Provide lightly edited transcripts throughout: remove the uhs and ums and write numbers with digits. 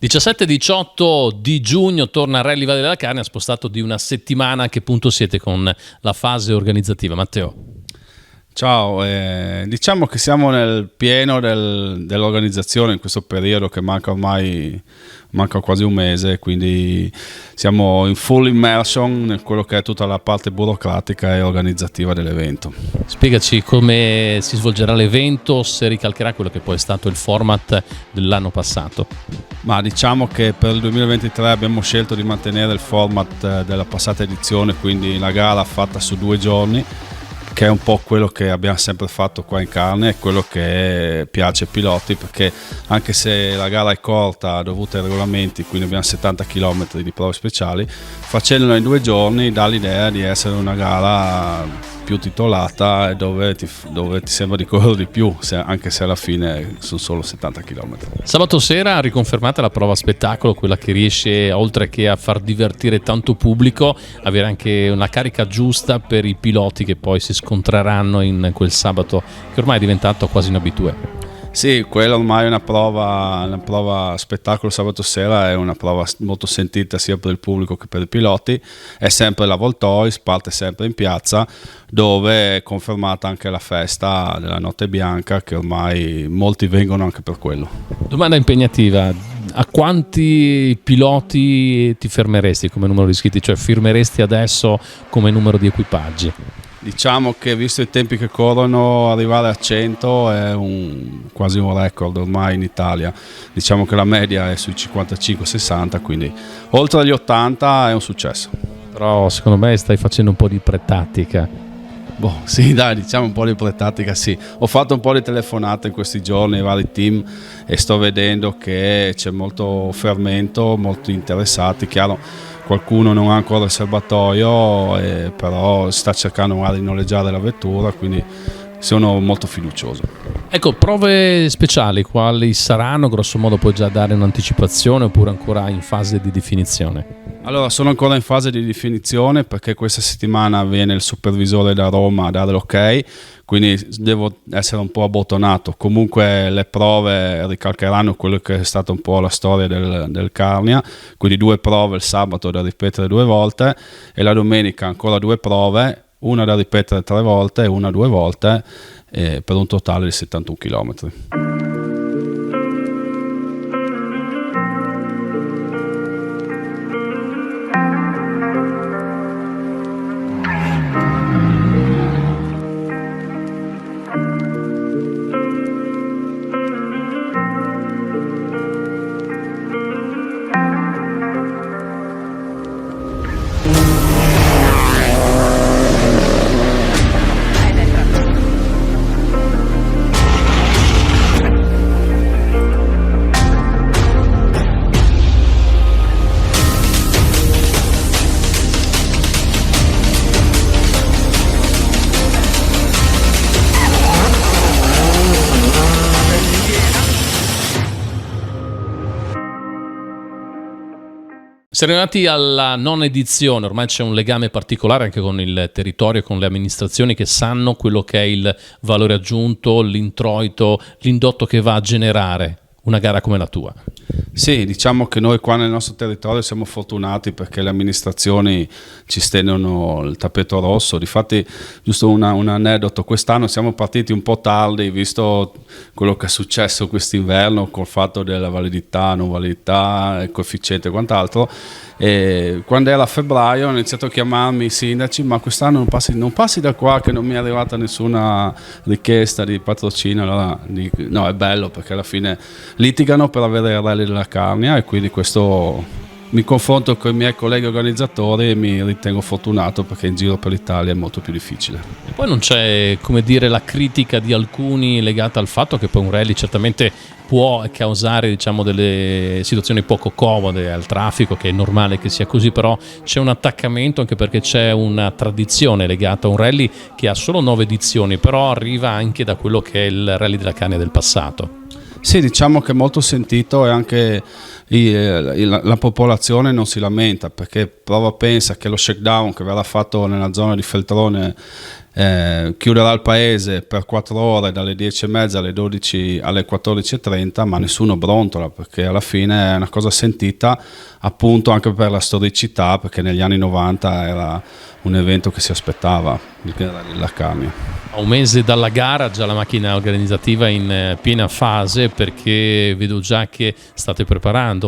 17-18 di giugno torna Rally Valle della Carnia, spostato di una settimana. A che punto siete con la fase organizzativa, Matteo? Ciao, diciamo che siamo nel pieno dell'organizzazione in questo periodo che manca quasi un mese, quindi siamo in full immersion in quello che è tutta la parte burocratica e organizzativa dell'evento. Spiegaci come si svolgerà l'evento, se ricalcherà quello che poi è stato il format dell'anno passato. Ma diciamo che per il 2023 abbiamo scelto di mantenere il format della passata edizione, quindi la gara fatta su 2 giorni, che è un po' quello che abbiamo sempre fatto qua in Carnia e quello che piace ai piloti, perché anche se la gara è corta dovuta ai regolamenti, quindi abbiamo 70 km di prove speciali, facendola in 2 giorni dà l'idea di essere una gara più titolata e dove ti sembra di correre di più, anche se alla fine sono solo 70 km. Sabato sera ha riconfermata la prova spettacolo, quella che riesce, oltre che a far divertire tanto pubblico, avere anche una carica giusta per i piloti che poi si scontreranno in quel sabato, che ormai è diventato quasi un abitué. Sì, quella ormai è una prova spettacolo. Sabato sera è una prova molto sentita sia per il pubblico che per i piloti, è sempre la Voltois, parte sempre in piazza, dove è confermata anche la festa della Notte Bianca, che ormai molti vengono anche per quello. Domanda impegnativa: a quanti piloti ti fermeresti come numero di iscritti, cioè firmeresti adesso come numero di equipaggi? Diciamo che visto i tempi che corrono, arrivare a 100 è quasi un record ormai in Italia. Diciamo che la media è sui 55-60, quindi oltre agli 80 è un successo. Però secondo me stai facendo un po' di pretattica. Sì, dai, diciamo un po' di pretattica, sì. Ho fatto un po' di telefonate in questi giorni ai vari team e sto vedendo che c'è molto fermento, molti interessati. Chiaro, qualcuno non ha ancora il serbatoio, però sta cercando magari di noleggiare la vettura, quindi sono molto fiducioso. Ecco, prove speciali quali saranno? Grosso modo puoi già dare un'anticipazione oppure ancora in fase di definizione? Allora, sono ancora in fase di definizione perché questa settimana viene il supervisore da Roma a dare l'ok, quindi devo essere un po' abbottonato. Comunque le prove ricalcheranno quello che è stata un po' la storia del Carnia, quindi 2 prove il sabato da ripetere 2 volte e la domenica ancora 2 prove, una da ripetere 3 volte e una 2 volte, per un totale di 71 km. Siamo arrivati alla 9ª edizione, ormai c'è un legame particolare anche con il territorio e con le amministrazioni che sanno quello che è il valore aggiunto, l'introito, l'indotto che va a generare una gara come la tua. Sì, diciamo che noi qua nel nostro territorio siamo fortunati perché le amministrazioni ci stendono il tappeto rosso. Difatti, giusto un aneddoto, quest'anno siamo partiti un po' tardi visto quello che è successo quest'inverno col fatto della validità, non validità, il coefficiente e quant'altro. E quando era febbraio hanno iniziato a chiamarmi i sindaci: ma quest'anno non passi da qua che non mi è arrivata nessuna richiesta di patrocinio. Allora dico, no, è bello perché alla fine litigano per avere il Rally della Carnia e quindi questo mi confronto con i miei colleghi organizzatori e mi ritengo fortunato perché in giro per l'Italia è molto più difficile. E poi non c'è, come dire, la critica di alcuni legata al fatto che poi un rally certamente può causare, diciamo, delle situazioni poco comode al traffico, che è normale che sia così, però c'è un attaccamento anche perché c'è una tradizione legata a un rally che ha solo 9 edizioni, però arriva anche da quello che è il Rally della Carnia del passato. Sì, diciamo che è molto sentito e anche la popolazione non si lamenta, perché pensa che lo shakedown che verrà fatto nella zona di Feltrone chiuderà il paese per 4 ore dalle 10:30 alle 12 alle 14:30, ma nessuno brontola, perché alla fine è una cosa sentita, appunto anche per la storicità, perché negli anni 90 era un evento che si aspettava, la Carnia. A un mese dalla gara già la macchina organizzativa in piena fase, perché vedo già che state preparando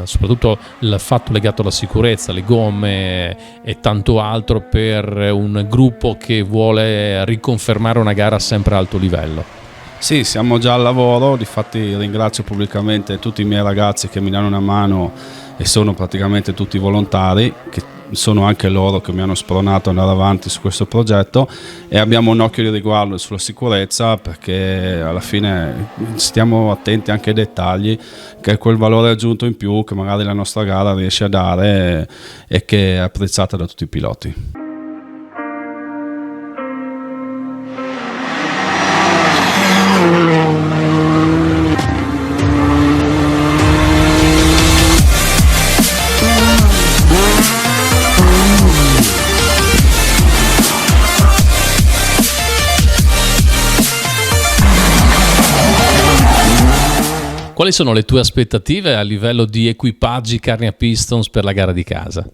soprattutto il fatto legato alla sicurezza, le gomme e tanto altro per un gruppo che vuole riconfermare una gara sempre a alto livello. Sì, siamo già al lavoro, difatti ringrazio pubblicamente tutti i miei ragazzi che mi danno una mano e sono praticamente tutti volontari, che sono anche loro che mi hanno spronato ad andare avanti su questo progetto, e abbiamo un occhio di riguardo sulla sicurezza, perché alla fine stiamo attenti anche ai dettagli, che è quel valore aggiunto in più che magari la nostra gara riesce a dare e che è apprezzata da tutti i piloti. Quali sono le tue aspettative a livello di equipaggi Carnia Pistons per la gara di casa?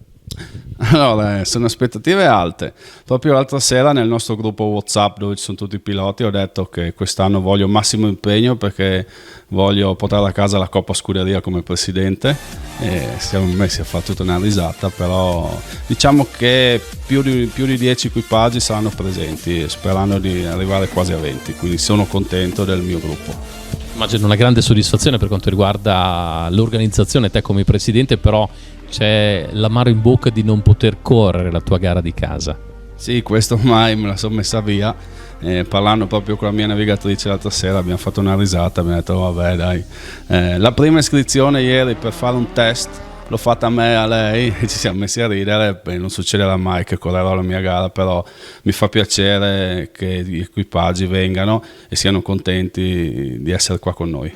Allora, sono aspettative alte. Proprio l'altra sera nel nostro gruppo WhatsApp, dove ci sono tutti i piloti, ho detto che quest'anno voglio massimo impegno, perché voglio portare a casa la Coppa Scuderia come presidente, e siamo messi a fare tutta una risata, però diciamo che più di 10 equipaggi saranno presenti, sperando di arrivare quasi a 20, quindi sono contento del mio gruppo. Immagino una grande soddisfazione per quanto riguarda l'organizzazione, te come presidente, però c'è l'amaro in bocca di non poter correre la tua gara di casa. Sì, questo ormai me la sono messa via, parlando proprio con la mia navigatrice l'altra sera abbiamo fatto una risata, abbiamo detto vabbè dai, la prima iscrizione ieri per fare un test l'ho fatta a me e a lei e ci siamo messi a ridere. Beh, non succederà mai che correrò la mia gara, però mi fa piacere che gli equipaggi vengano e siano contenti di essere qua con noi.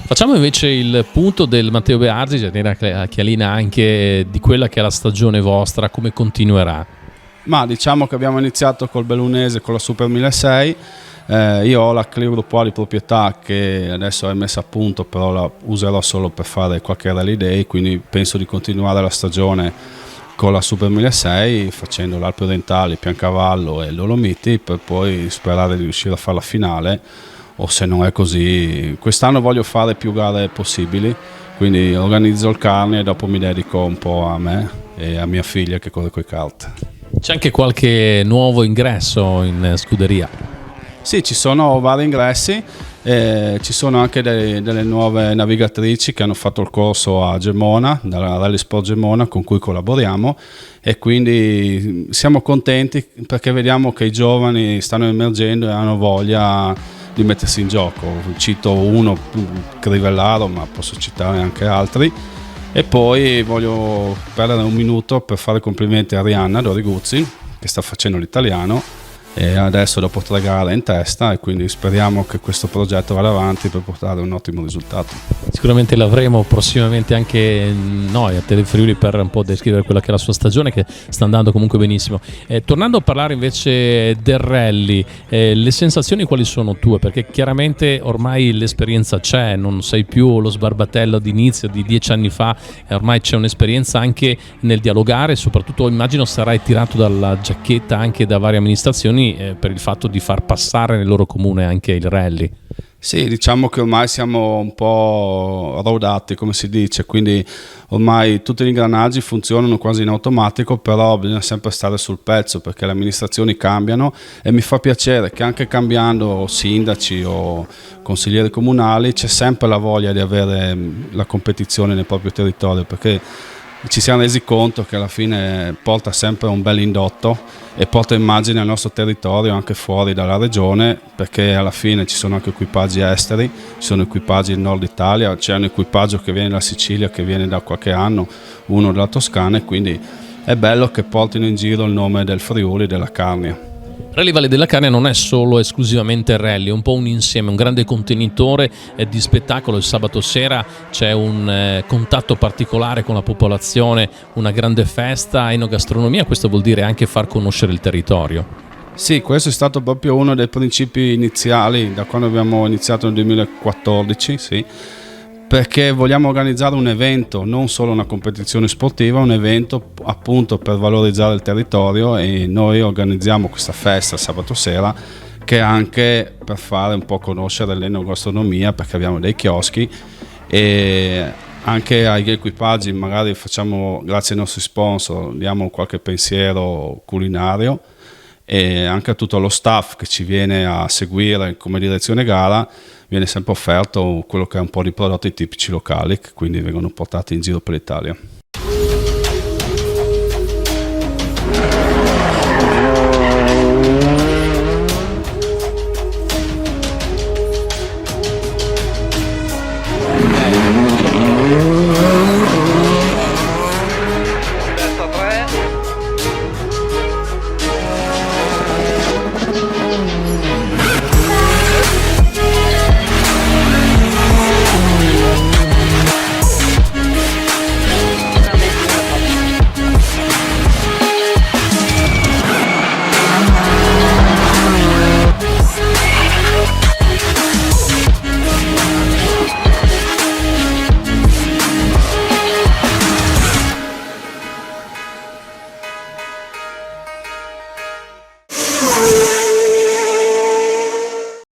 Facciamo invece il punto del Matteo Beardi, genera chialina anche di quella che è la stagione vostra, come continuerà? Ma diciamo che abbiamo iniziato col Bellunese con la Super 1600. Io ho la Clio gruppo di proprietà che adesso è messa a punto, però la userò solo per fare qualche rally day, quindi penso di continuare la stagione con la Super 1600 facendo l'Alpe Orientali, Piancavallo e l'Olomiti, per poi sperare di riuscire a fare la finale, o se non è così quest'anno voglio fare più gare possibili, quindi organizzo il Carnia e dopo mi dedico un po' a me e a mia figlia che corre coi kart. C'è anche qualche nuovo ingresso in scuderia? Sì, ci sono vari ingressi, ci sono anche delle nuove navigatrici che hanno fatto il corso a Gemona, dalla Rally Sport Gemona, con cui collaboriamo, e quindi siamo contenti perché vediamo che i giovani stanno emergendo e hanno voglia di mettersi in gioco. Cito uno, Crivellaro, ma posso citare anche altri. E poi voglio perdere un minuto per fare complimenti a Rihanna Doriguzzi, che sta facendo l'italiano e adesso dopo 3 gare è in testa, e quindi speriamo che questo progetto vada avanti per portare un ottimo risultato. Sicuramente l'avremo prossimamente anche noi a Telefriuli per un po' descrivere quella che è la sua stagione, che sta andando comunque benissimo. Tornando a parlare invece del rally, le sensazioni quali sono tue? Perché chiaramente ormai l'esperienza c'è, non sei più lo sbarbatello d'inizio di 10 anni fa, ormai c'è un'esperienza anche nel dialogare, soprattutto immagino sarai tirato dalla giacchetta anche da varie amministrazioni per il fatto di far passare nel loro comune anche il rally. Sì, diciamo che ormai siamo un po' rodati, come si dice, quindi ormai tutti gli ingranaggi funzionano quasi in automatico, però bisogna sempre stare sul pezzo perché le amministrazioni cambiano, e mi fa piacere che anche cambiando sindaci o consiglieri comunali c'è sempre la voglia di avere la competizione nel proprio territorio, perché ci siamo resi conto che alla fine porta sempre un bel indotto e porta immagine al nostro territorio anche fuori dalla regione, perché alla fine ci sono anche equipaggi esteri, ci sono equipaggi del nord Italia, c'è un equipaggio che viene dalla Sicilia, che viene da qualche anno, uno dalla Toscana, e quindi è bello che portino in giro il nome del Friuli e della Carnia. Rally Valle della Carnia non è solo esclusivamente rally, è un po' un insieme, un grande contenitore di spettacolo. Il sabato sera c'è un contatto particolare con la popolazione, una grande festa, enogastronomia, questo vuol dire anche far conoscere il territorio. Sì, questo è stato proprio uno dei principi iniziali da quando abbiamo iniziato nel 2014, sì, perché vogliamo organizzare un evento, non solo una competizione sportiva, un evento appunto per valorizzare il territorio, e noi organizziamo questa festa sabato sera che è anche per fare un po' conoscere l'enogastronomia, perché abbiamo dei chioschi e anche agli equipaggi magari facciamo, grazie ai nostri sponsor, diamo qualche pensiero culinario, e anche a tutto lo staff che ci viene a seguire come direzione gara viene sempre offerto quello che è un po' di prodotti tipici locali che quindi vengono portati in giro per l'Italia.